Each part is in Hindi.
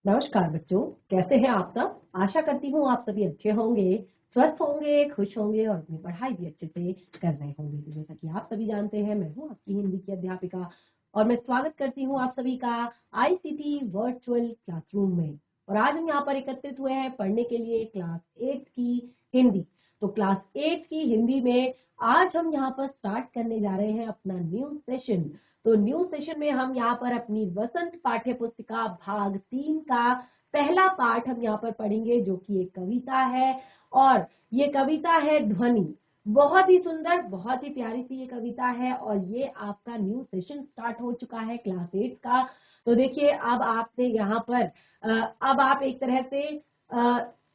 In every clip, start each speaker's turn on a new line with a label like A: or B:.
A: नमस्कार बच्चों, कैसे हैं आप सब। आशा करती हूँ आप सभी अच्छे होंगे, स्वस्थ होंगे, खुश होंगे और अपनी पढ़ाई भी अच्छे से कर रहे होंगे। तो जैसा कि आप सभी जानते हैं, मैं हूँ आपकी हिंदी की अध्यापिका और मैं स्वागत करती हूँ आप सभी का आईसीटी वर्चुअल क्लासरूम में। और आज हम यहाँ पर एकत्रित हुए हैं पढ़ने के लिए क्लास 8 की हिंदी। तो क्लास 8 की हिंदी में आज हम यहाँ पर स्टार्ट करने जा रहे हैं अपना न्यू सेशन। तो न्यू सेशन में हम यहाँ पर अपनी वसंत पाठ्य पुस्तिका भाग 3 का पहला पाठ हम यहाँ पर पढ़ेंगे, जो कि एक कविता है। और ये कविता है ध्वनि। बहुत ही सुंदर, बहुत ही प्यारी सी ये कविता है और ये आपका न्यू सेशन स्टार्ट हो चुका है क्लास 8 का। तो देखिए, अब आपने यहाँ पर अब आप एक तरह से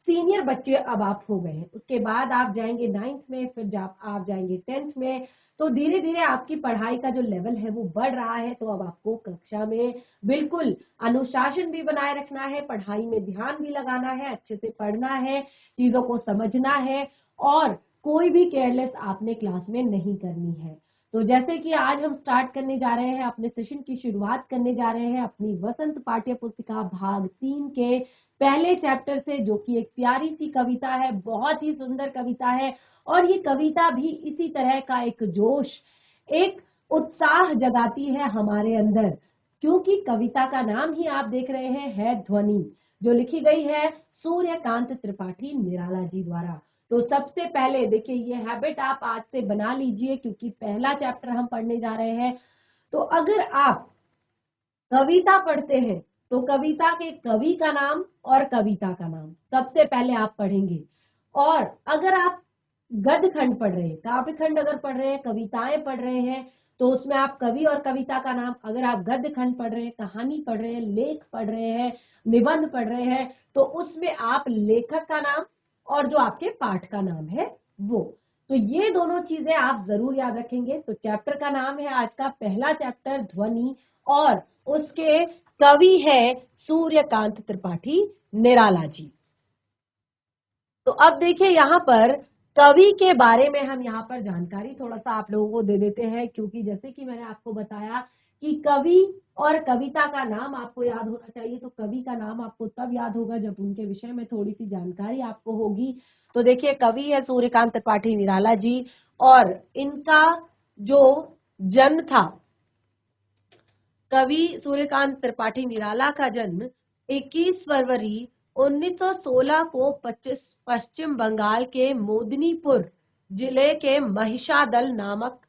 A: सीनियर बच्चे अब आप हो गए हैं। उसके बाद आप जाएंगे 9th में, फिर जब आप जाएंगे 10th में। तो धीरे धीरे आपकी पढ़ाई का जो लेवल है वो बढ़ रहा है। तो अब आपको कक्षा में बिल्कुल अनुशासन भी बनाए रखना है, पढ़ाई में ध्यान भी लगाना है, अच्छे से पढ़ना है, चीजों को समझना है और कोई भी केयरलेस आपने क्लास में नहीं करनी है। तो जैसे कि आज हम स्टार्ट करने जा रहे हैं, अपने सेशन की शुरुआत करने जा रहे हैं अपनी वसंत पाठ्य पुस्तिका भाग 3 के पहले चैप्टर से, जो कि एक प्यारी सी कविता है, बहुत ही सुंदर कविता है। और ये कविता भी इसी तरह का एक जोश, एक उत्साह जगाती है हमारे अंदर, क्योंकि कविता का नाम ही आप देख रहे हैं है ध्वनि, जो लिखी गई है सूर्यकांत त्रिपाठी निराला जी द्वारा। तो सबसे पहले देखिए, ये हैबिट आप आज से बना लीजिए, क्योंकि पहला चैप्टर हम पढ़ने जा रहे हैं। तो अगर आप कविता पढ़ते हैं तो कविता के कवि का नाम और कविता का नाम सबसे पहले आप पढ़ेंगे। और अगर आप गद्य खंड पढ़ रहे हैं, काव्य खंड अगर पढ़ रहे हैं, कविताएं पढ़ रहे हैं, तो उसमें आप कवि और कविता का नाम, अगर आप गद्य खंड पढ़ रहे हैं, कहानी पढ़ रहे हैं, लेख पढ़ रहे हैं, निबंध पढ़ रहे हैं, तो उसमें आप लेखक का नाम और जो आपके पाठ का नाम है वो। तो ये दोनों चीजें आप जरूर याद रखेंगे। तो चैप्टर का नाम है आज का पहला चैप्टर ध्वनि, और उसके कवि है सूर्यकांत त्रिपाठी निराला जी। तो अब देखिए, यहाँ पर कवि के बारे में हम यहाँ पर जानकारी थोड़ा सा आप लोगों को दे देते हैं, क्योंकि जैसे कि मैंने आपको बताया कि कवि और कविता का नाम आपको याद होना चाहिए। तो कवि का नाम आपको तब याद होगा जब उनके विषय में थोड़ी सी जानकारी आपको होगी। तो देखिए, कवि है सूर्यकांत त्रिपाठी निराला जी, और इनका जो जन्म था, कवि सूर्यकांत त्रिपाठी निराला का जन्म 21 फरवरी 1916 को पश्चिम बंगाल के मोदिनीपुर जिले के महिषादल नामक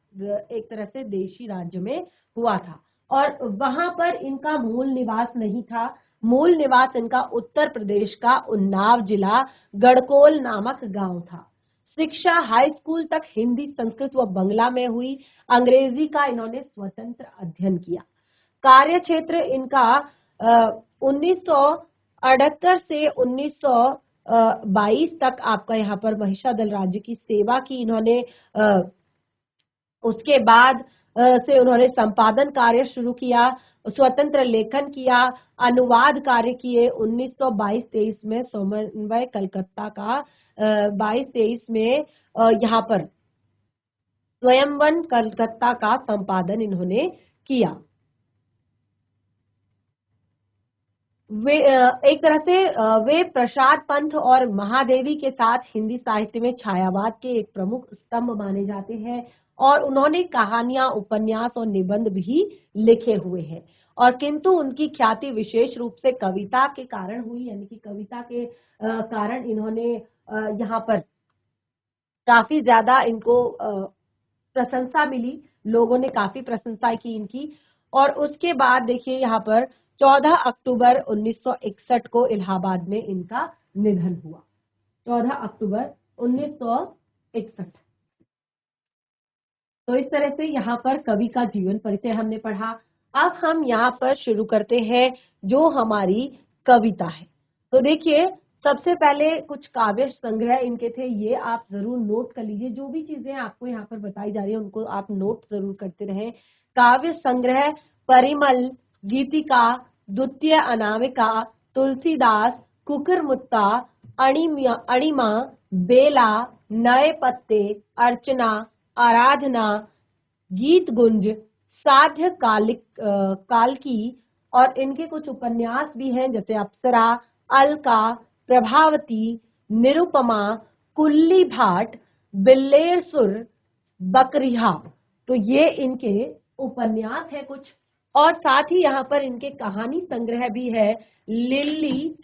A: एक तरह से देशी राज्य में हुआ था। और वहां पर इनका मूल निवास नहीं था। मूल निवास इनका उत्तर प्रदेश का उन्नाव जिला गढ़कोल नामक गांव था। शिक्षा हाई स्कूल तक हिंदी, संस्कृत व बंगला में हुई। अंग्रेजी का इन्होंने स्वतंत्र अध्ययन किया। कार्य क्षेत्र इनका 1978 से 1922 तक आपका यहाँ पर महिषादल राज्य की सेवा की इन्होंने। उसके बाद से उन्होंने संपादन कार्य शुरू किया, स्वतंत्र लेखन किया, अनुवाद कार्य किए। 1922-23 में समन्वय कलकत्ता का 22-23 में यहाँ पर स्वयंवन कलकत्ता का संपादन इन्होंने किया। वे एक तरह से वे प्रसाद पंथ और महादेवी के साथ हिंदी साहित्य में छायावाद के एक प्रमुख स्तंभ माने जाते हैं। और उन्होंने कहानियां, उपन्यास और निबंध भी लिखे हुए हैं। और किंतु उनकी ख्याति विशेष रूप से कविता के कारण हुई, यानी कि कविता के कारण इन्होंने यहाँ पर काफी ज्यादा इनको प्रशंसा मिली, लोगों ने काफी प्रशंसा की इनकी। और उसके बाद देखिए, यहाँ पर 14 अक्टूबर 1961 को इलाहाबाद में इनका निधन हुआ। 14 अक्टूबर 1961। तो इस तरह से यहाँ पर कवि का जीवन परिचय हमने पढ़ा। अब हम यहाँ पर शुरू करते हैं जो हमारी कविता है। तो देखिए, सबसे पहले कुछ काव्य संग्रह इनके थे, ये आप जरूर नोट कर लीजिए। जो भी चीजें आपको यहाँ पर बताई जा रही है उनको आप नोट जरूर करते रहें। काव्य संग्रह परिमल, गीतिका, द्वितीय अनामिका, तुलसीदास, कुकुरमुत्ता, अणिमा, बेला, नए पत्ते, अर्चना, आराधना, गीत गुंज, साध्य काल की, और इनके कुछ उपन्यास भी हैं जैसे अप्सरा, अलका, प्रभावती, निरुपमा, कुल्ली भाट, बिल्लेर सुर, बकरिहा। तो ये इनके उपन्यास है कुछ। और साथ ही यहाँ पर इनके कहानी संग्रह भी है, लिल्ली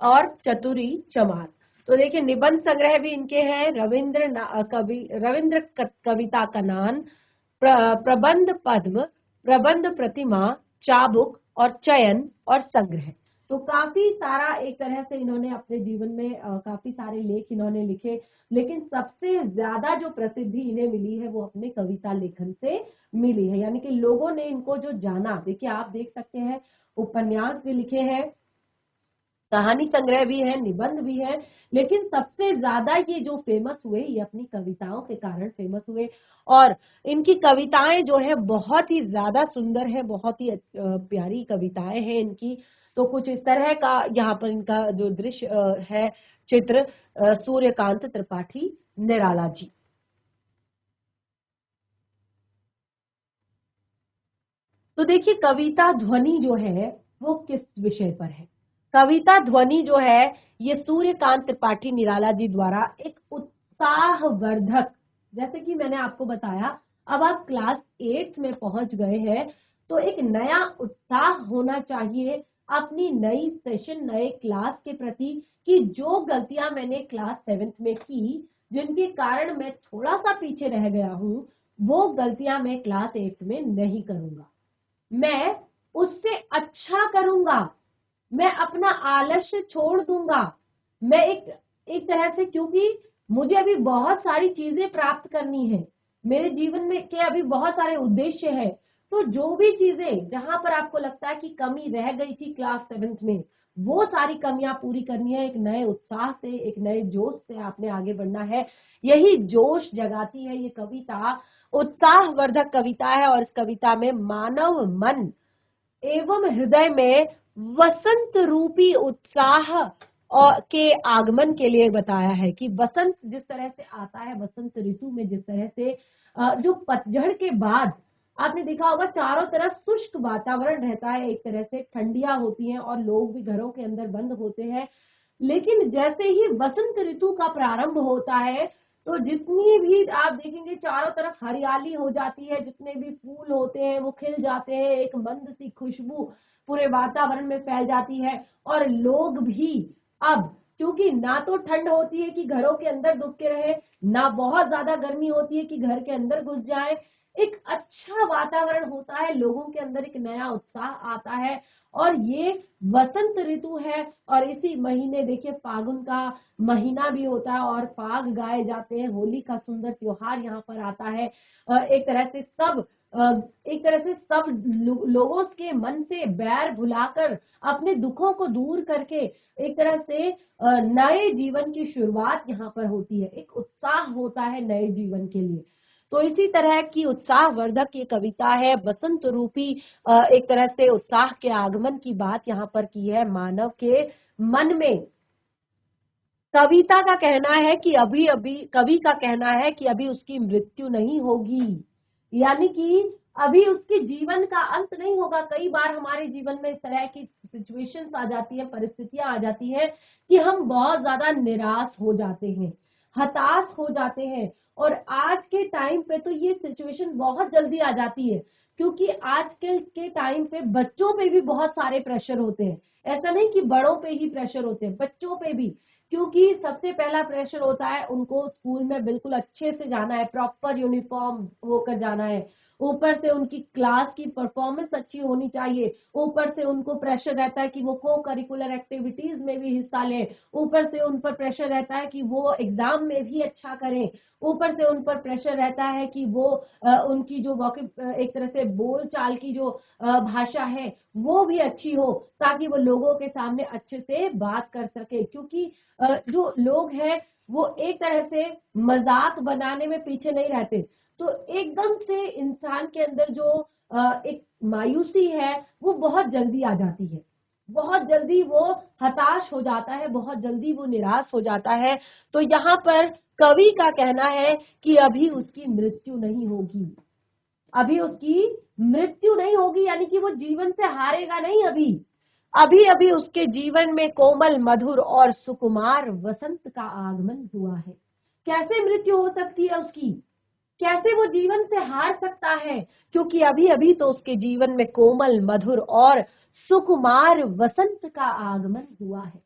A: और चतुरी चमार। तो देखिए निबंध संग्रह भी इनके हैं, रविंद्र कविता कनान, प्रबंध पद्म, प्रबंध प्रतिमा, चाबुक और चयन और संग्रह। तो काफी सारा एक तरह से इन्होंने अपने जीवन में काफी सारे लेख इन्होंने लिखे, लेकिन सबसे ज्यादा जो प्रसिद्धि इन्हें मिली है वो अपने कविता लेखन से मिली है। यानी कि लोगों ने इनको जो जाना, देखिए आप देख सकते हैं उपन्यास भी लिखे हैं, कहानी संग्रह भी है, निबंध भी है, लेकिन सबसे ज्यादा ये जो फेमस हुए ये अपनी कविताओं के कारण फेमस हुए। और इनकी कविताएं जो है बहुत ही ज्यादा सुंदर है, बहुत ही प्यारी कविताएं हैं इनकी। तो कुछ इस तरह का यहाँ पर इनका जो दृश्य है चित्र, सूर्यकांत त्रिपाठी निराला जी। तो देखिए कविता ध्वनि जो है वो किस विषय पर है। कविता ध्वनि जो है ये सूर्यकांत त्रिपाठी निराला जी द्वारा एक उत्साहवर्धक, जैसे कि मैंने आपको बताया अब आप क्लास 8 में पहुंच गए हैं, तो एक नया उत्साह होना चाहिए अपनी नई सेशन, नए क्लास के प्रति, कि जो गलतियां मैंने क्लास 7 में की, जिनके कारण मैं थोड़ा सा पीछे रह गया हूं, वो गलतियां मैं क्लास 8 में नहीं करूंगा, मैं उससे अच्छा करूंगा, मैं अपना आलस्य छोड़ दूंगा। मैं एक तरह से, क्योंकि मुझे अभी बहुत सारी चीजें प्राप्त करनी है, मेरे जीवन में के अभी बहुत सारे उद्देश्य है। तो जो भी चीजें जहां पर आपको लगता है कि कमी रह गई थी क्लास 7 में, वो सारी कमियां पूरी करनी है। एक नए उत्साह से, एक नए जोश से आपने आगे बढ़ना है। यही जोश जगाती है ये कविता, उत्साहवर्धक कविता है। और इस कविता में मानव मन एवं हृदय में वसंत रूपी उत्साह और के आगमन के लिए बताया है कि वसंत जिस तरह से आता है, वसंत ऋतु में जिस तरह से जो पतझड़ के बाद आपने देखा होगा चारों तरफ शुष्क वातावरण रहता है, एक तरह से ठंडियां होती हैं और लोग भी घरों के अंदर बंद होते हैं, लेकिन जैसे ही वसंत ऋतु का प्रारंभ होता है तो जितनी भी आप देखेंगे चारों तरफ हरियाली हो जाती है, जितने भी फूल होते हैं वो खिल जाते हैं, एक मंद सी खुशबू पूरे वातावरण में फैल जाती है। और लोग भी अब, क्योंकि ना तो ठंड होती है कि घरों के अंदर दुब के रहे, ना बहुत ज्यादा गर्मी होती है कि घर के अंदर घुस जाए, एक अच्छा वातावरण होता है, लोगों के अंदर एक नया उत्साह आता है। और ये वसंत ऋतु है और इसी महीने देखिए फागुन का महीना भी होता है और फाग गाए जाते हैं, होली का सुंदर त्योहार यहाँ पर आता है। एक तरह से सब लोगों के मन से बैर भुलाकर अपने दुखों को दूर करके एक तरह से नए जीवन की शुरुआत यहाँ पर होती है, एक उत्साह होता है नए जीवन के लिए। तो इसी तरह की उत्साहवर्धक ये कविता है, बसंत रूपी एक तरह से उत्साह के आगमन की बात यहाँ पर की है मानव के मन में। कविता का कहना है कि अभी अभी कवि का कहना है कि अभी उसकी मृत्यु नहीं होगी, यानी कि अभी उसके जीवन का अंत नहीं होगा। कई बार हमारे जीवन में इस तरह की सिचुएशंस आ जाती है, परिस्थितियां आ जाती है कि हम बहुत ज्यादा निराश हो जाते हैं, हताश हो जाते हैं। और आज के टाइम पे तो ये सिचुएशन बहुत जल्दी आ जाती है, क्योंकि आज के टाइम पे बच्चों पे भी बहुत सारे प्रेशर होते हैं। ऐसा नहीं कि बड़ों पे ही प्रेशर होते हैं, बच्चों पे भी, क्योंकि सबसे पहला प्रेशर होता है उनको स्कूल में बिल्कुल अच्छे से जाना है, प्रॉपर यूनिफॉर्म होकर जाना है, ऊपर से उनकी क्लास की परफॉर्मेंस अच्छी होनी चाहिए, ऊपर से उनको प्रेशर रहता है कि वो को करिकुलर एक्टिविटीज में भी हिस्सा लें, ऊपर से उन पर प्रेशर रहता है कि वो एग्जाम में भी अच्छा करें, ऊपर से उन पर प्रेशर रहता है कि वो उनकी जो एक तरह से बोल चाल की जो भाषा है वो भी अच्छी हो, ताकि वो लोगों के सामने अच्छे से बात कर सके। क्योंकि जो लोग हैं वो एक तरह से मजाक बनाने में पीछे नहीं रहते। तो एकदम से इंसान के अंदर जो एक मायूसी है वो बहुत जल्दी आ जाती है, बहुत जल्दी वो हताश हो जाता है, बहुत जल्दी वो निराश हो जाता है। तो यहाँ पर कवि का कहना है कि अभी उसकी मृत्यु नहीं होगी, अभी उसकी मृत्यु नहीं होगी, यानी कि वो जीवन से हारेगा नहीं। अभी अभी अभी उसके जीवन में कोमल, मधुर और सुकुमार वसंत का आगमन हुआ है। कैसे मृत्यु हो सकती है उसकी? कैसे वो जीवन से हार सकता है? क्योंकि अभी अभी तो उसके जीवन में कोमल, मधुर और सुकुमार वसंत का आगमन हुआ है।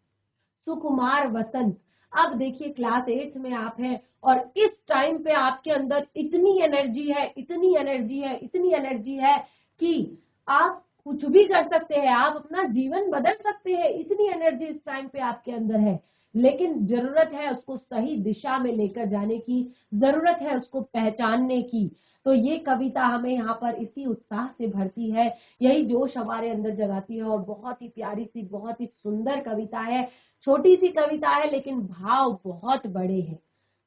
A: सुकुमार वसंत। अब देखिए क्लास 8 में आप हैं और इस टाइम पे आपके अंदर इतनी एनर्जी है, इतनी एनर्जी है, इतनी एनर्जी है कि आप कुछ भी कर सकते हैं, आप अपना जीवन बदल सकते हैं। इतनी एनर्जी इस टाइम पे आपके अंदर है, लेकिन जरूरत है उसको सही दिशा में लेकर जाने की, जरूरत है उसको पहचानने की। तो ये कविता हमें यहाँ पर इसी उत्साह से भरती है, यही जोश हमारे अंदर जगाती है और बहुत ही प्यारी सी, बहुत ही सुंदर कविता है। छोटी सी कविता है लेकिन भाव बहुत बड़े हैं।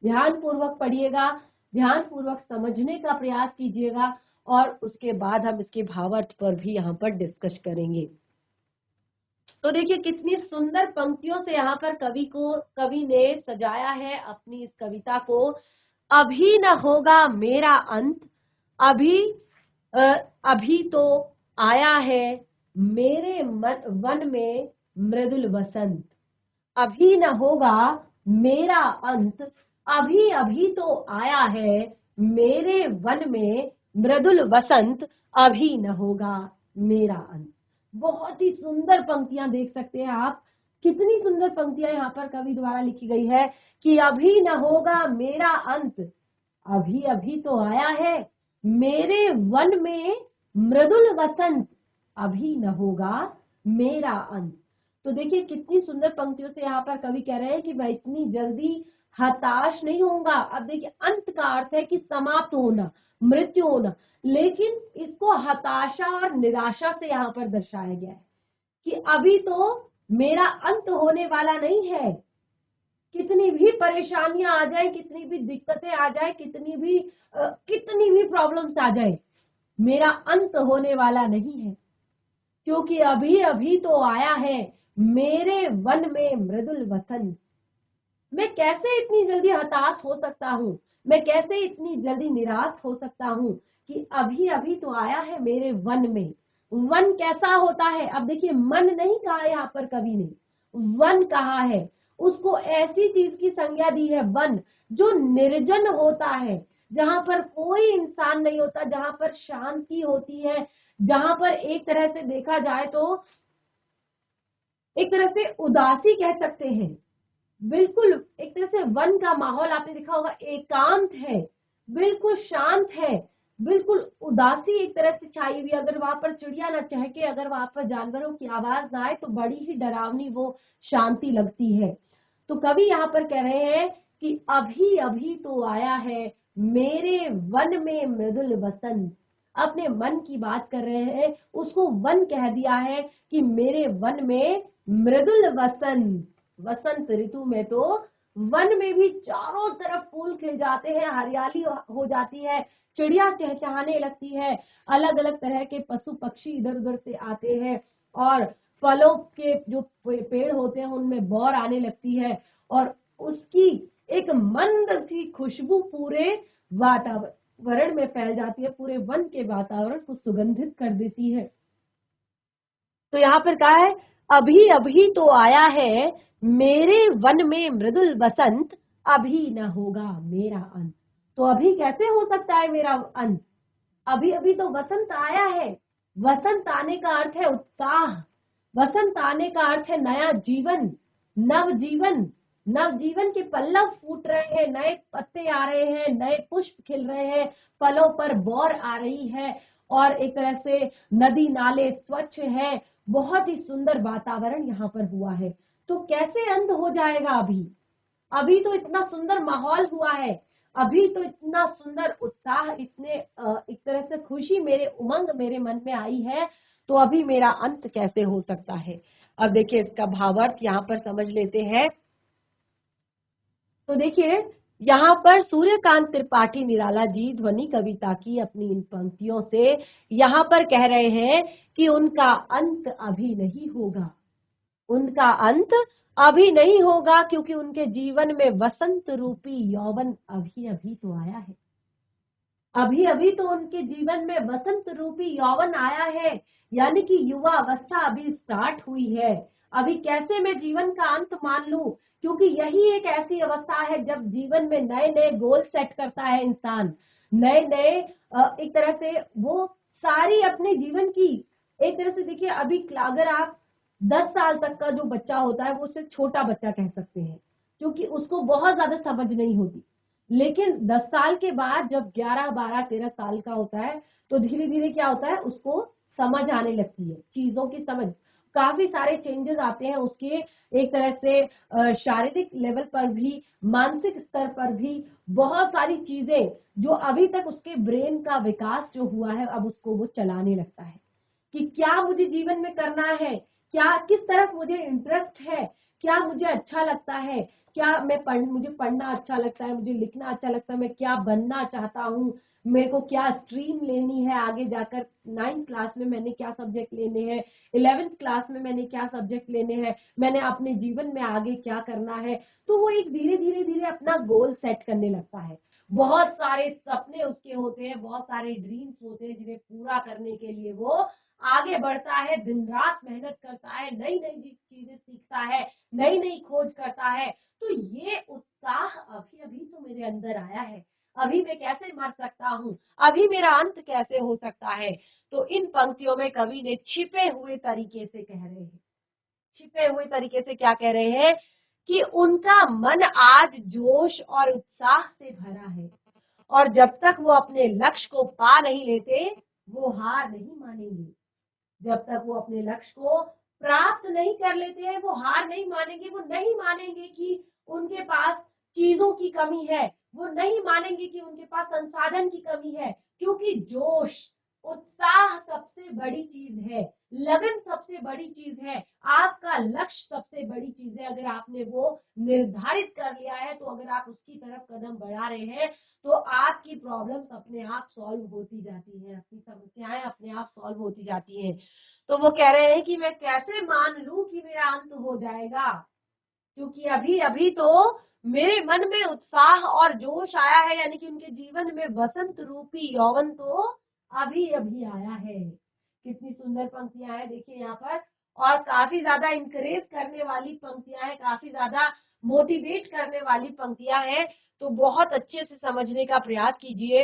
A: ध्यान पूर्वक पढ़िएगा, ध्यान पूर्वक समझने का प्रयास कीजिएगा और उसके बाद हम इसके भावार्थ पर भी यहाँ पर डिस्कस करेंगे। तो देखिए कितनी सुंदर पंक्तियों से यहाँ पर कवि ने सजाया है अपनी इस कविता को। अभी न होगा मेरा अंत, अभी अभी तो आया है मेरे वन में मृदुल वसंत। अभी न होगा मेरा अंत, अभी अभी तो आया है मेरे वन में मृदुल वसंत। अभी न होगा मेरा अंत। बहुत ही सुंदर पंक्तियां देख सकते हैं आप, कितनी सुंदर पंक्तियां यहाँ पर कवि द्वारा लिखी गई है कि अभी न होगा मेरा अंत, अभी अभी तो आया है मेरे वन में मृदुल वसंत। अभी न होगा मेरा अंत। तो देखिए कितनी सुंदर पंक्तियों से यहाँ पर कवि कह रहे हैं कि मैं इतनी जल्दी हताश नहीं होऊंगा। अब देखिए अंत का अर्थ है कि समाप्त होना, मृत्यु होना, लेकिन इसको हताशा और निराशा से यहाँ पर दर्शाया गया है कि अभी तो मेरा अंत होने वाला नहीं है। कितनी भी परेशानियां आ जाए, कितनी भी दिक्कतें आ जाए, कितनी भी प्रॉब्लम्स आ जाए, मेरा अंत होने वाला नहीं है, क्योंकि अभी अभी तो आया है मेरे वन में मृदुल वसंत। मैं कैसे इतनी जल्दी हताश हो सकता हूँ, मैं कैसे इतनी जल्दी निराश हो सकता हूँ कि अभी अभी तो आया है मेरे वन में। वन कैसा होता है? अब देखिए मन नहीं कहा यहाँ पर कवि ने, वन कहा है। उसको ऐसी चीज की संज्ञा दी है वन जो निर्जन होता है, जहां पर कोई इंसान नहीं होता, जहां पर शांति होती है, जहां पर एक तरह से देखा जाए तो एक तरह से उदासी कह सकते हैं। बिल्कुल एक तरह से वन का माहौल आपने देखा होगा, एकांत है, बिल्कुल शांत है, बिल्कुल उदासी एक तरह से छाई हुई। अगर वहां पर चिड़िया ना चहके, अगर वहां पर जानवरों की आवाज ना आए तो बड़ी ही डरावनी वो शांति लगती है। तो कवि यहाँ पर कह रहे हैं कि अभी अभी तो आया है मेरे वन में मृदुल वसंत। अपने मन की बात कर रहे हैं, उसको वन कह दिया है कि मेरे वन में मृदुल वसंत। वसंत ऋतु में तो वन में भी चारों तरफ फूल खिल जाते हैं, हरियाली हो जाती है, चिड़िया चहचहाने लगती है, अलग अलग तरह के पशु पक्षी इधर उधर से आते हैं और फलों के जो पेड़ होते हैं उनमें बौर आने लगती है और उसकी एक मंद सी खुशबू पूरे वातावरण में फैल जाती है, पूरे वन के वातावरण को सुगंधित कर देती है। तो यहाँ पर कहा है अभी अभी तो आया है मेरे वन में मृदुल वसंत, अभी न होगा मेरा अंत। तो अभी कैसे हो सकता है मेरा अंत? अभी अभी तो वसंत आया है। वसंत आने का अर्थ है उत्साह, वसंत आने का अर्थ है नया जीवन, नव जीवन। नव जीवन के पल्लव फूट रहे हैं, नए पत्ते आ रहे हैं, नए पुष्प खिल रहे हैं, फलों पर बौर आ रही है और एक तरह से नदी नाले स्वच्छ है, बहुत ही सुंदर वातावरण यहाँ पर हुआ है। तो कैसे अंत हो जाएगा? अभी अभी तो इतना सुंदर माहौल हुआ है, अभी तो इतना सुंदर उत्साह, इतने एक तरह से खुशी, मेरे उमंग मेरे मन में आई है, तो अभी मेरा अंत कैसे हो सकता है? अब देखिए इसका भावार्थ यहाँ पर समझ लेते हैं। तो देखिए यहाँ पर सूर्यकांत त्रिपाठी निराला जी ध्वनि कविता की अपनी इन पंक्तियों से यहाँ पर कह रहे हैं कि उनका अंत अभी नहीं होगा, उनका अंत अभी नहीं होगा, क्योंकि उनके जीवन में वसंत रूपी यौवन अभी अभी तो आया है। अभी अभी तो उनके जीवन में वसंत रूपी यौवन आया है, यानी कि युवा अवस्था अभी स्टार्ट हुई है। अभी कैसे मैं जीवन का अंत मान लूं, क्योंकि यही एक ऐसी अवस्था है जब जीवन में नए नए गोल सेट करता है इंसान, नए नए एक तरह से वो सारी अपने जीवन की, एक तरह से देखिए अभी अगर आप 10 साल तक का जो बच्चा होता है वो उसे छोटा बच्चा कह सकते हैं, क्योंकि उसको बहुत ज्यादा समझ नहीं होती। लेकिन 10 साल के बाद जब 11, 12, 13 साल का होता है तो धीरे धीरे क्या होता है, उसको समझ आने लगती है, चीजों की समझ, काफी सारे चेंजेस आते हैं उसके, एक तरह से शारीरिक लेवल पर भी, मानसिक स्तर पर भी बहुत सारी चीजें जो अभी तक उसके ब्रेन का विकास जो हुआ है अब उसको वो चलाने लगता है कि क्या मुझे जीवन में करना है, क्या किस तरफ मुझे इंटरेस्ट है, क्या मुझे अच्छा लगता है, क्या मुझे पढ़ना अच्छा लगता है, मुझे लिखना अच्छा लगता है, मैं क्या बनना चाहता हूँ, मेरे को क्या स्ट्रीम लेनी है आगे जाकर, 9th क्लास में मैंने क्या सब्जेक्ट लेने हैं, 11th क्लास में मैंने क्या सब्जेक्ट लेने हैं, मैंने अपने जीवन में आगे क्या करना है। तो वो एक धीरे धीरे धीरे अपना गोल सेट करने लगता है। बहुत सारे सपने उसके होते हैं, बहुत सारे ड्रीम्स होते हैं जिन्हें पूरा करने के लिए वो आगे बढ़ता है, दिन रात मेहनत करता है, नई नई चीजें सीखता है, नई नई खोज करता है। तो ये उत्साह अभी अभी तो मेरे अंदर आया है, अभी मैं कैसे मर सकता हूँ, अभी मेरा अंत कैसे हो सकता है। तो इन पंक्तियों में कवि ने छिपे हुए तरीके से कह रहे हैं, छिपे हुए तरीके से क्या कह रहे हैं कि उनका मन आज जोश और उत्साह से भरा है, और जब तक वो अपने लक्ष्य को पा नहीं लेते वो हार नहीं मानेंगे। जब तक वो अपने लक्ष्य को प्राप्त नहीं कर लेते हैं वो हार नहीं मानेंगे। वो नहीं मानेंगे कि उनके पास चीजों की कमी है, वो नहीं मानेंगे कि उनके पास संसाधन की कमी है, क्योंकि जोश, उत्साह सबसे बड़ी चीज है, लगन सबसे बड़ी चीज है, आपका लक्ष्य सबसे बड़ी चीज है। अगर आपने वो निर्धारित कर लिया है तो अगर आप उसकी तरफ कदम बढ़ा रहे हैं तो आपकी प्रॉब्लम्स अपने आप सॉल्व होती जाती हैं, अपनी समस्याएं अपने आप सॉल्व होती जाती हैं। तो वो कह रहे हैं कि मैं कैसे मान लूं कि मेरा अंत हो जाएगा, क्योंकि अभी अभी तो मेरे मन में उत्साह और जोश आया है, यानी कि उनके जीवन में वसंत रूपी यौवन तो अभी अभी आया है। कितनी सुंदर पंक्तियां हैं देखिए यहाँ पर, और काफी ज्यादा इंकरेज करने वाली पंक्तियां हैं, काफी ज्यादा मोटिवेट करने वाली पंक्तियां हैं। तो बहुत अच्छे से समझने का प्रयास कीजिए।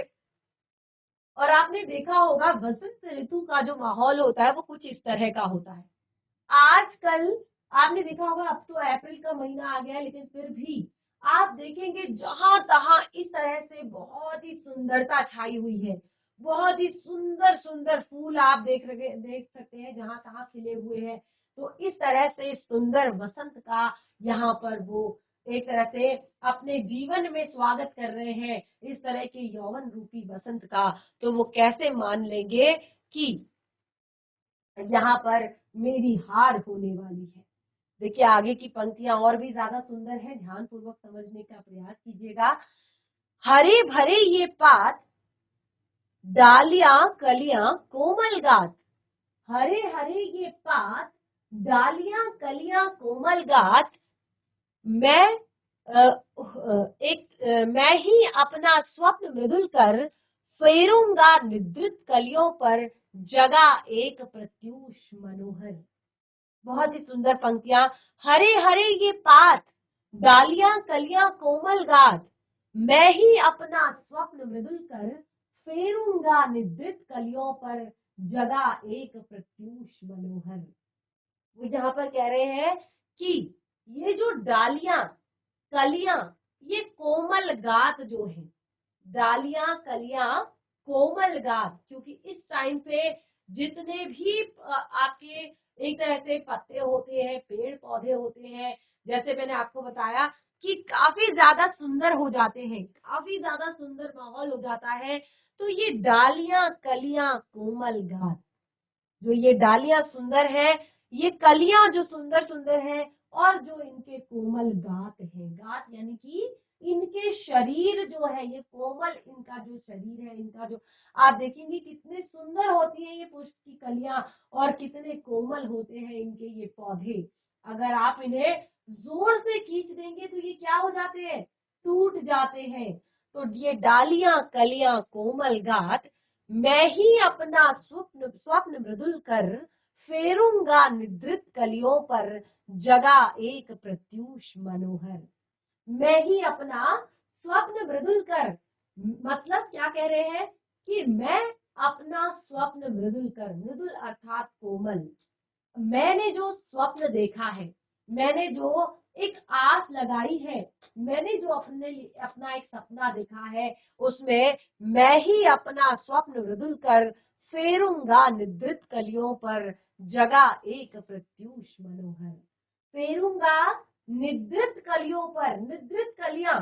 A: और आपने देखा होगा वसंत ऋतु का जो माहौल होता है वो कुछ इस तरह का होता है। आजकल आपने देखा होगा, अब तो अप्रैल का महीना आ गया है, लेकिन फिर भी आप देखेंगे जहां तहां इस तरह से बहुत ही सुंदरता छाई हुई है, बहुत ही सुंदर सुंदर फूल आप देख सकते हैं जहां तहां खिले हुए हैं। तो इस तरह से सुंदर वसंत का यहाँ पर वो एक तरह से अपने जीवन में स्वागत कर रहे हैं, इस तरह के यौवन रूपी वसंत का। तो वो कैसे मान लेंगे कि यहाँ पर मेरी हार होने वाली है। देखिए आगे की पंक्तियां और भी ज्यादा सुंदर है, ध्यान पूर्वक समझने का प्रयास कीजिएगा। हरे भरे ये पात, डालियां कलियां कोमल गात, हरे हरे ये पात, डालियां कलियां कोमल गात, मैं मैं ही अपना स्वप्न मृदुल कर फेरूंगा निद्रित कलियों पर, जगा एक प्रत्यूष मनोहर। बहुत ही सुंदर पंक्तियां। हरे हरे ये पात, डालियां कलियां कोमल गात, मैं ही अपना स्वप्न मृदुल कर फेरूंगा निद्रित कलियों पर, जगा एक प्रत्यूष मनोहर। वो जहां पर कह रहे हैं कि ये जो डालियां कलियां, ये कोमल गात जो है, डालियां कलियां कोमल गात, क्योंकि इस टाइम पे जितने भी आपके एक तरह से पत्ते होते हैं, पेड़ पौधे होते हैं, जैसे मैंने आपको बताया कि काफी ज्यादा सुंदर हो जाते हैं, काफी ज्यादा सुंदर माहौल हो जाता है। तो ये डालियां कलियां कोमल गात, जो ये डालियां सुंदर है, ये कलियां जो सुंदर सुंदर है, और जो इनके कोमल गात है, गात यानी कि इनके शरीर जो है, ये कोमल इनका जो शरीर है, इनका जो आप देखेंगे कितने सुंदर होती है ये पुष्प की कलियां, और कितने कोमल होते हैं इनके ये पौधे। अगर आप इन्हें जोर से खींच देंगे तो ये क्या हो जाते हैं, टूट जाते हैं। तो ये डालियां कलियां कोमल गात, मैं ही अपना स्वप्न स्वप्न मृदुल कर फेरूंगा निद्रित कलियों पर जगा एक प्रत्यूष मनोहर। मैं ही अपना स्वप्न मृदुल कर, मतलब क्या कह रहे हैं कि मैं अपना स्वप्न मृदुल कर, मृदुल अर्थात कोमल, मैंने जो स्वप्न देखा है, मैंने जो एक आस लगाई है, मैंने जो अपना एक सपना देखा है, उसमें मैं ही अपना स्वप्न मृदुल कर फेरूंगा निद्रित कलियों पर जगा एक प्रत्यूष मनोहर। फेरूंगा निद्रित कलियों पर, निद्रित कलियां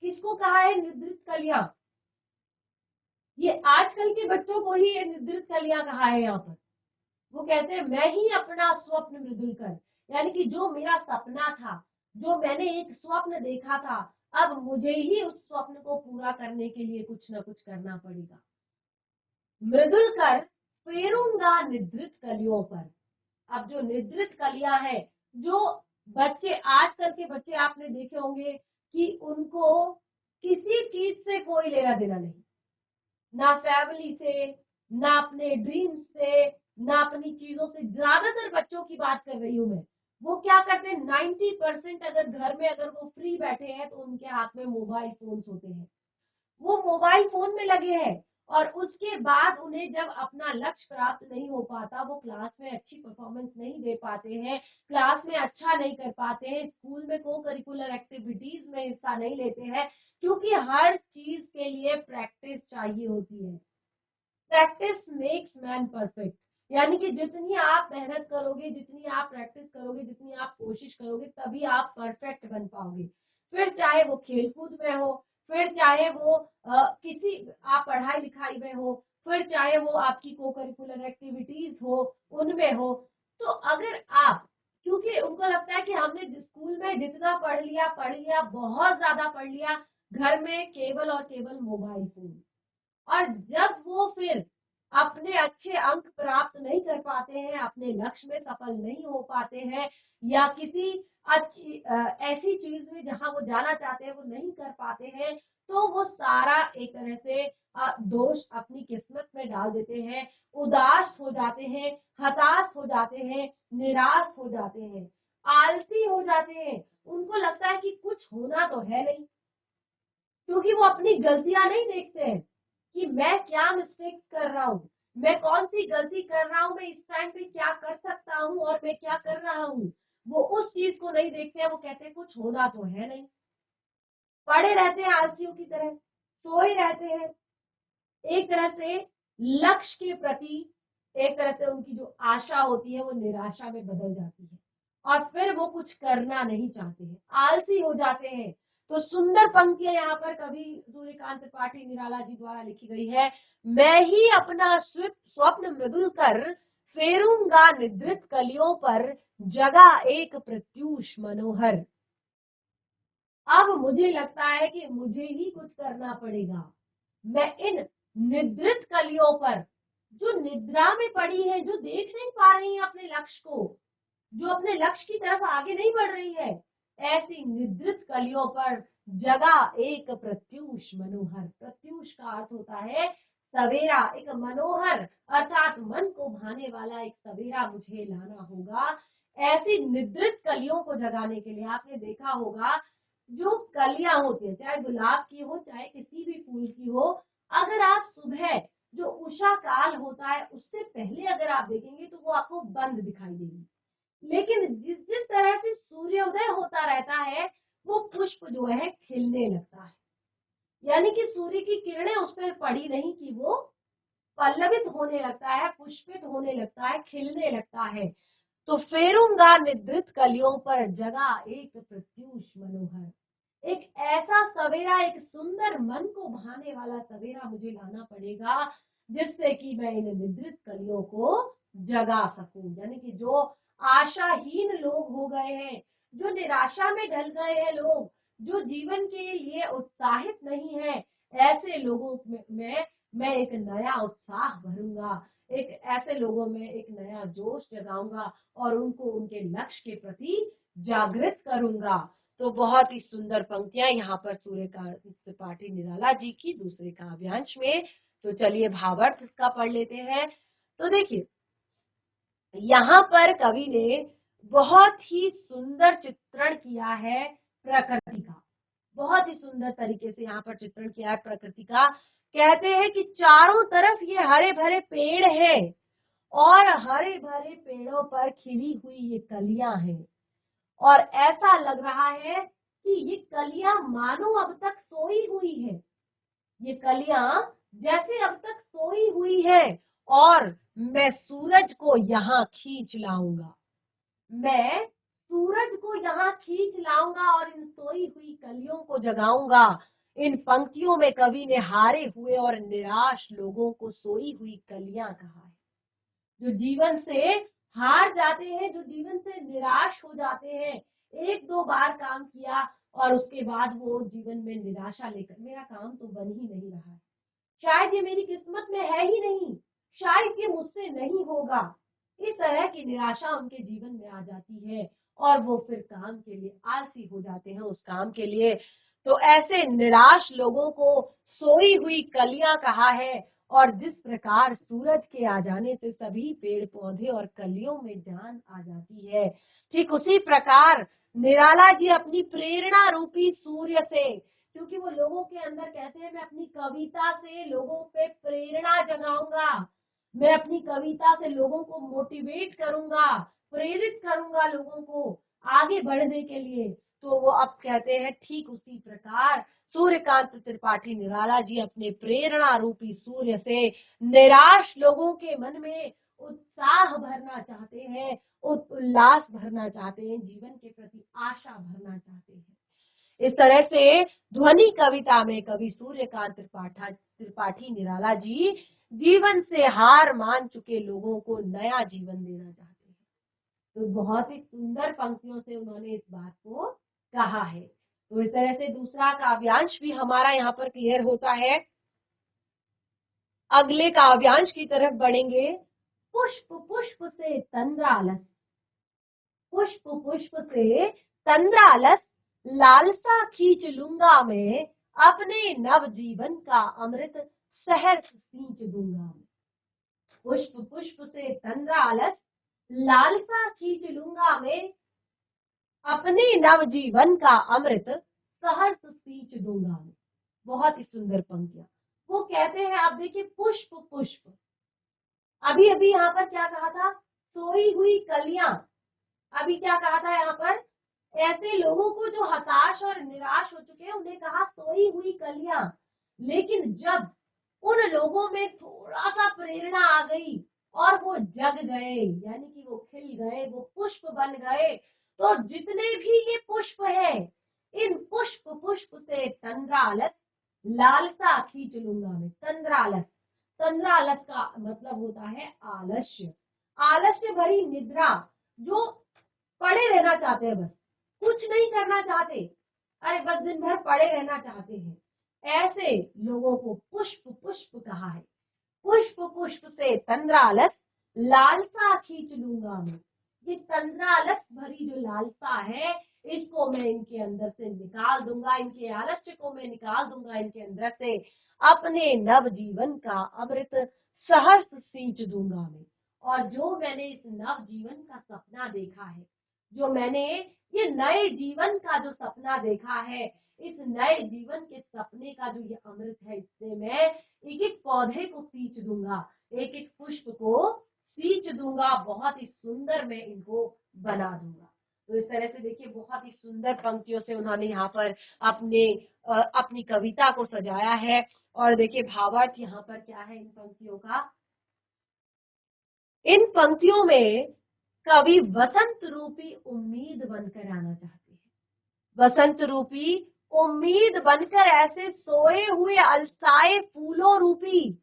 A: किसको कहा है? निद्रित कलियां, ये आजकल के बच्चों को ही ये निद्रित कलियां कहा है यहाँ पर। वो कहते हैं मैं ही अपना स्वप्न मृदुल कर, यानी कि जो मेरा सपना था, जो मैंने एक स्वप्न देखा था, अब मुझे ही उस स्वप्न को पूरा करने के लिए कुछ ना कुछ करना पड़ेगा। मृदुल कर फेरूंगा निद्रित कलियों पर। अब जो निद्रित कलियां है, जो बच्चे, आजकल के बच्चे आपने देखे होंगे कि उनको किसी चीज से कोई लेना देना नहीं, ना फैमिली से, ना अपने ड्रीम्स से, ना अपनी चीजों से। ज्यादातर बच्चों की बात कर रही हूं मैं। वो क्या करते हैं, 90% अगर घर में अगर वो फ्री बैठे हैं तो उनके हाथ में मोबाइल फोन्स होते हैं, वो मोबाइल फोन में लगे हैं। और उसके बाद उन्हें जब अपना लक्ष्य प्राप्त नहीं हो पाता, वो क्लास में अच्छी परफॉर्मेंस नहीं दे पाते हैं, क्लास में अच्छा नहीं कर पाते हैं, स्कूल में को करिकुलर एक्टिविटीज में हिस्सा नहीं लेते हैं, क्योंकि हर चीज के लिए प्रैक्टिस चाहिए होती है। प्रैक्टिस मेक्स मैन परफेक्ट, यानी कि जितनी आप मेहनत करोगे, जितनी आप प्रैक्टिस करोगे, जितनी आप कोशिश करोगे, तभी आप परफेक्ट बन पाओगे। फिर चाहे वो खेल कूद में हो, फिर चाहे वो किसी आप पढ़ाई लिखाई में हो, फिर चाहे वो आपकी को करिकुलर एक्टिविटीज हो, उनमें हो। तो अगर आप, क्योंकि उनको लगता है कि हमने स्कूल में जितना पढ़ लिया, बहुत ज्यादा पढ़ लिया, घर में केवल और केवल मोबाइल फोन। और जब वो फिर अपने अच्छे अंक प्राप्त नहीं कर पाते हैं, अपने लक्ष्य में सफल नहीं हो पाते हैं, या किसी अच्छी ऐसी चीज में जहां वो जाना चाहते हैं वो नहीं कर पाते हैं, तो वो सारा एक तरह से दोष अपनी किस्मत में डाल देते हैं, उदास हो जाते हैं, हताश हो जाते हैं, निराश हो जाते हैं, आलसी हो जाते हैं। उनको लगता है कि कुछ होना तो है नहीं, क्योंकि वो अपनी गलतियां नहीं देखते हैं कि मैं क्या मिस्टेक कर रहा हूँ, मैं कौन सी गलती कर रहा हूँ, मैं इस टाइम पे क्या कर सकता हूँ और मैं क्या कर रहा हूँ। वो उस चीज को नहीं देखते हैं, वो कहते हैं कुछ होना तो है नहीं, पड़े रहते हैं आलसियों की तरह, सोए रहते हैं। एक तरह से लक्ष्य के प्रति एक तरह से उनकी जो आशा होती है वो निराशा में बदल जाती है, और फिर वो कुछ करना नहीं चाहते हैं, आलसी हो जाते हैं। तो सुंदर पंक्तियां यहाँ पर कवि सूर्यकांत त्रिपाठी निराला जी द्वारा लिखी गई है। मैं ही अपना स्वप्न मृदुल कर फेरूंगा निद्रित कलियों पर जगा एक प्रत्यूष मनोहर। अब मुझे लगता है कि मुझे ही कुछ करना पड़ेगा। मैं इन निद्रित कलियों पर, जो निद्रा में पड़ी है, जो देख नहीं पा रही है अपने लक्ष्य को, जो अपने लक्ष्य की तरफ आगे नहीं बढ़ रही है, ऐसी निद्रित कलियों पर जगा एक प्रत्यूष मनोहर। प्रत्यूष का अर्थ होता है सवेरा, एक मनोहर अर्थात मन को भाने वाला एक सवेरा मुझे लाना होगा। ऐसी निद्रित कलियों को जगाने के लिए आपने देखा होगा, जो कलियां होती है, चाहे गुलाब की हो, चाहे किसी भी फूल की हो, अगर आप सुबह जो उषा काल होता है उससे पहले अगर आप देखेंगे तो वो आपको बंद दिखाई देगी। लेकिन जिस जिस तरह से सूर्योदय होता रहता है, वो पुष्प जो है खिलने लगता है, यानी कि सूर्य की किरणें उस पर पड़ी नहीं कि वो पल्लवित होने लगता है, पुष्पित होने लगता है, खिलने लगता है। तो फेरूंगा निद्रित कलियों पर जगा एक प्रत्यूष मनोहर। एक ऐसा सवेरा, एक सुंदर मन को भाने वाला सवेरा मुझे लाना पड़ेगा, जिससे कि मैं इन निद्रित कलियों को जगा सकूं। यानी कि जो आशाहीन लोग हो गए हैं, जो निराशा में ढल गए हैं लोग, जो जीवन के लिए उत्साहित नहीं है, ऐसे लोगों में मैं एक नया उत्साह भरूंगा, एक ऐसे लोगों में एक नया जोश जगाऊंगा और उनको उनके लक्ष्य के प्रति जागृत करूंगा। तो बहुत ही सुंदर पंक्तियां यहाँ पर सूर्यकांत त्रिपाठी निराला जी की दूसरे काव्यांश में। तो चलिए भावार्थ इसका पढ़ लेते हैं। तो देखिए यहाँ पर कवि ने बहुत ही सुंदर चित्रण किया है प्रकृति का, बहुत ही सुंदर तरीके से यहाँ पर चित्रण किया है प्रकृति का। कहते हैं कि चारों तरफ ये हरे भरे पेड़ है और हरे भरे पेड़ों पर खिली हुई ये कलियां हैं और ऐसा लग रहा है कि ये कलियां मानो अब तक सोई हुई है, ये कलियां जैसे अब तक सोई हुई है और मैं सूरज को यहाँ खींच लाऊंगा, मैं सूरज को यहाँ खींच लाऊंगा और इन सोई हुई कलियों को जगाऊंगा। इन पंक्तियों में कवि ने हारे हुए और निराश लोगों को सोई हुई कलियां कहा है। जो जीवन से हार जाते हैं, जो जीवन से निराश हो जाते हैं, एक दो बार काम किया और उसके बाद वो जीवन में निराशा लेकर मेरा काम तो बन ही नहीं रहा है, शायद ये मेरी किस्मत में है ही नहीं, शायद ये मुझसे नहीं होगा, इस तरह की निराशा उनके जीवन में आ जाती है और वो फिर काम के लिए आलसी हो जाते हैं उस काम के लिए। तो ऐसे निराश लोगों को सोई हुई कलियां कहा है और जिस प्रकार सूरज के आ जाने से सभी पेड़ पौधे और कलियों में जान आ जाती है, ठीक उसी प्रकार निराला जी अपनी प्रेरणा रूपी सूर्य से, क्योंकि वो लोगों के अंदर कहते हैं मैं अपनी कविता से लोगों पे प्रेरणा जगाऊंगा, मैं अपनी कविता से लोगों को मोटिवेट करूंगा, प्रेरित करूंगा लोगों को आगे बढ़ने के लिए। तो वो अब कहते हैं ठीक उसी प्रकार सूर्यकांत त्रिपाठी निराला जी अपने प्रेरणा रूपी सूर्य से निराश लोगों के मन में उत्साह भरना चाहते हैं, उल्लास भरना चाहते हैं, जीवन के प्रति आशा भरना चाहते हैं। इस तरह से ध्वनि कविता में कवि सूर्यकांत त्रिपाठी निराला जी जीवन से हार मान चुके लोगों को नया जीवन देना चाहते हैं। तो बहुत ही सुंदर पंक्तियों से उन्होंने इस बात को कहा है। तो इस तरह से दूसरा काव्यांश भी हमारा यहाँ पर क्लियर होता है। अगले काव्यांश की तरफ बढ़ेंगे। पुष्प पुष्प से तंद्रालस, पुष्प पुष्प से तंद्रालस, लालसा खींच लूंगा मैं, अपने नव जीवन का अमृत सहर्ष सींच दूंगा मैं। पुष्प पुष्प से तंद्रालस, लालसा खींच लूंगा मैं, अपने नव जीवन का अमृत सहर्ष सींच दूंगा मैं। बहुत ही सुंदर पंक्तियां। वो कहते हैं, आप देखिए पुष्प पुष्प, अभी अभी यहाँ पर क्या कहा था, सोई हुई कलियां, अभी क्या कहा था यहाँ पर, ऐसे लोगों को जो हताश और निराश हो चुके हैं उन्हें कहा सोई हुई कलियां। लेकिन जब उन लोगों में थोड़ा सा प्रेरणा आ गई और वो जग गए, यानी कि वो खिल गए, वो पुष्प बन गए, तो जितने भी ये पुष्प है, इन पुष्प पुष्प से तंद्रालस, लालसा खींच लूंगा मैं। तंद्रालस, तंद्रालस का मतलब होता है आलस्य, आलस्य भरी निद्रा, जो पड़े रहना चाहते हैं, बस कुछ नहीं करना चाहते, अरे बस दिन भर पड़े रहना चाहते हैं, ऐसे लोगों को पुष्प पुष्प कहा है। पुष्प पुष्प से तंद्रालस, लालसा खींच लूंगा मैं। ये तंद्रालस भरी जो लालसा है, इसको मैं इनके अंदर से निकाल दूंगा, इनके आलस्य को मैं निकाल दूंगा इनके अंदर से, अपने नव जीवन का अमृत सहर्ष सींच दूंगा मैं। और जो मैंने इस नव जीवन का सपना देखा है, जो मैंने ये नए जीवन का जो सपना देखा है, इस नए जीवन के सपने का जो ये अमृत है, इससे मैं एक एक पौधे को सींच दूंगा, एक एक पुष्प को सींच दूंगा, बहुत ही सुंदर मैं इनको बना दूंगा। तो इस तरह से देखिए बहुत ही सुंदर पंक्तियों से उन्होंने यहाँ पर अपनी कविता को सजाया है। और देखिए भावार्थ यहाँ पर क्या है इन पंक्तियों का। इन पंक्तियों में कवि वसंत रूपी उम्मीद बनकर आना चाहते हैं, वसंत रूपी उम्मीद बनकर ऐसे सोए हुए अलसाए फूलों रूपी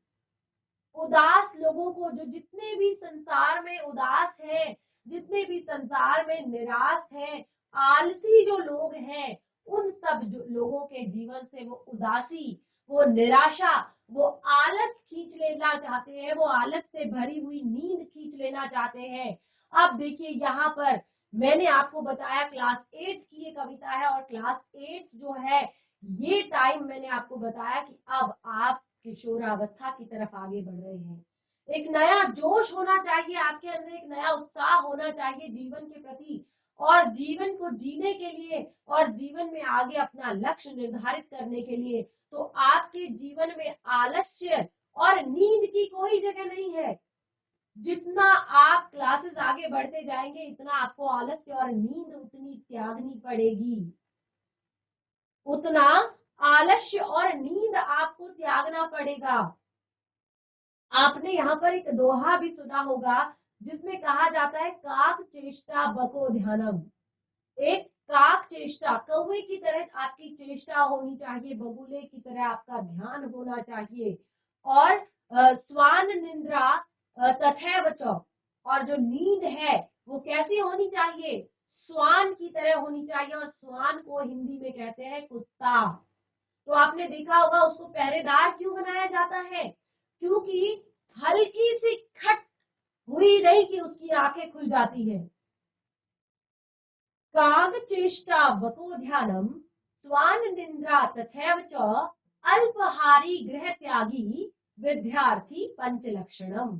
A: उदास लोगों को, जो जितने भी संसार में उदास हैं, जितने भी संसार में निराश हैं, आलसी जो लोग हैं, उन सब लोगों के जीवन से वो उदासी, वो निराशा, वो आलस खींच लेना चाहते हैं, वो आलस से भरी हुई नींद खींच लेना चाहते हैं। अब देखिए यहाँ पर मैंने आपको बताया क्लास 8 की की ये कविता है और क्लास 8 जो है ये टाइम मैंने आपको बताया कि अब आप किशोरावस्था की तरफ आगे बढ़ रहे हैं। एक नया जोश होना चाहिए आपके अंदर, एक नया उत्साह होना चाहिए जीवन के प्रति और जीवन को जीने के लिए और जीवन में आगे अपना लक्ष्य निर्धारित करने के लिए। तो आपके जीवन में आलस्य और नींद की कोई जगह नहीं है। जितना आप क्लासेस आगे बढ़ते जाएंगे इतना आपको आलस्य और नींद उतनी त्यागनी पड़ेगी, उतना आलस्य और नींद आपको त्यागना पड़ेगा। आपने यहाँ पर एक दोहा भी सुना होगा जिसमें कहा जाता है काक चेष्टा बको ध्यानम। एक काक चेष्टा, कौवे की तरह आपकी चेष्टा होनी चाहिए, बगुले की तरह आपका ध्यान होना चाहिए। और स्वान निंद्रा तथैव च, और जो नींद है वो कैसी होनी चाहिए, स्वान की तरह होनी चाहिए। और स्वान को हिंदी में कहते हैं कुत्ता। तो आपने देखा होगा उसको पहरेदार क्यों बनाया जाता है, क्योंकि हल्की सी खट हुई नहीं कि उसकी आंखें खुल जाती है। काग चेष्टा बको ध्यानम स्वान निंद्रा तथैव च अल्पहारी गृह त्यागी विद्यार्थी पंच लक्षणम।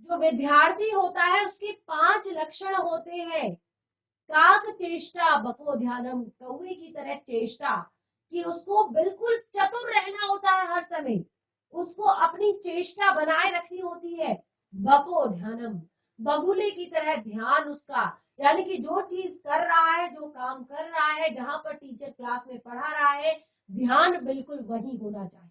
A: जो विद्यार्थी होता है उसके 5 लक्षण होते हैं। काक चेष्टा बको ध्यानम, कौवे की तरह चेष्टा, कि उसको बिल्कुल चतुर रहना होता है हर समय, उसको अपनी चेष्टा बनाए रखनी होती है। बको ध्यानम, बगुले की तरह ध्यान उसका, यानी कि जो चीज कर रहा है, जो काम कर रहा है, जहां पर टीचर क्लास में पढ़ा रहा है, ध्यान बिल्कुल वही होना चाहिए।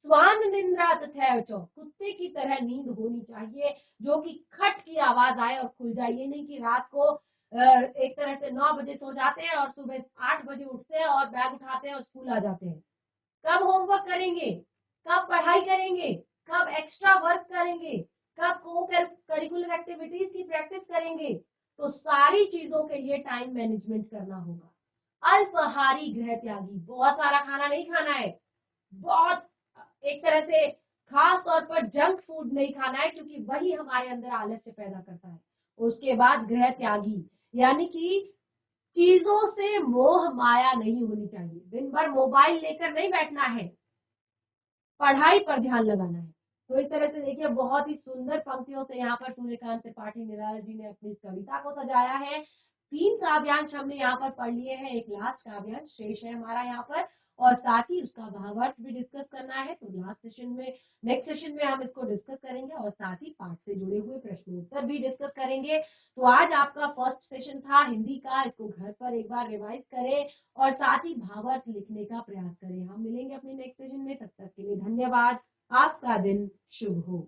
A: स्वान निंद्रा तथैव च, कुत्ते की तरह नींद होनी चाहिए, जो कि खट की आवाज आए और खुल जाए। ये नहीं कि रात को एक तरह से 9 बजे सो जाते हैं और सुबह 8 बजे उठते हैं और बैग उठाते हैं और स्कूल आ जाते हैं। कब होमवर्क करेंगे, कब पढ़ाई करेंगे, कब एक्स्ट्रा वर्क करेंगे, कब को करिकुलर एक्टिविटीज की प्रैक्टिस करेंगे। तो सारी चीजों के लिए टाइम मैनेजमेंट करना होगा। अल्पाहारी गृह त्यागी, बहुत सारा खाना नहीं खाना है, बहुत एक तरह से खास तौर पर जंक फूड नहीं खाना है, क्योंकि वही हमारे अंदर आलस्य पैदा करता है। उसके बाद गृह त्यागी, यानी कि चीजों से मोह माया नहीं होनी चाहिए। दिन भर मोबाइल लेकर नहीं बैठना है, पढ़ाई पर ध्यान लगाना है। तो इस तरह से देखिए बहुत ही सुंदर पंक्तियों से यहाँ पर सूर्यकांत त्रिपाठी निराला जी ने अपनी इस कविता को सजाया है। 3 काव्यांश हमने यहाँ पर पढ़ लिए हैं, एक लास्ट काव्यांश शेष है हमारा यहाँ पर, और साथ ही उसका भावार्थ भी डिस्कस करना है। तो लास्ट सेशन में, नेक्स्ट सेशन में हम इसको डिस्कस करेंगे और साथ ही पाठ से जुड़े हुए प्रश्न उत्तर भी डिस्कस करेंगे। तो आज आपका फर्स्ट सेशन था हिंदी का, इसको घर पर एक बार रिवाइज करें और साथ ही भावार्थ लिखने का प्रयास करें। हम मिलेंगे अपने नेक्स्ट सेशन में, तब तक के लिए धन्यवाद। आपका दिन शुभ हो।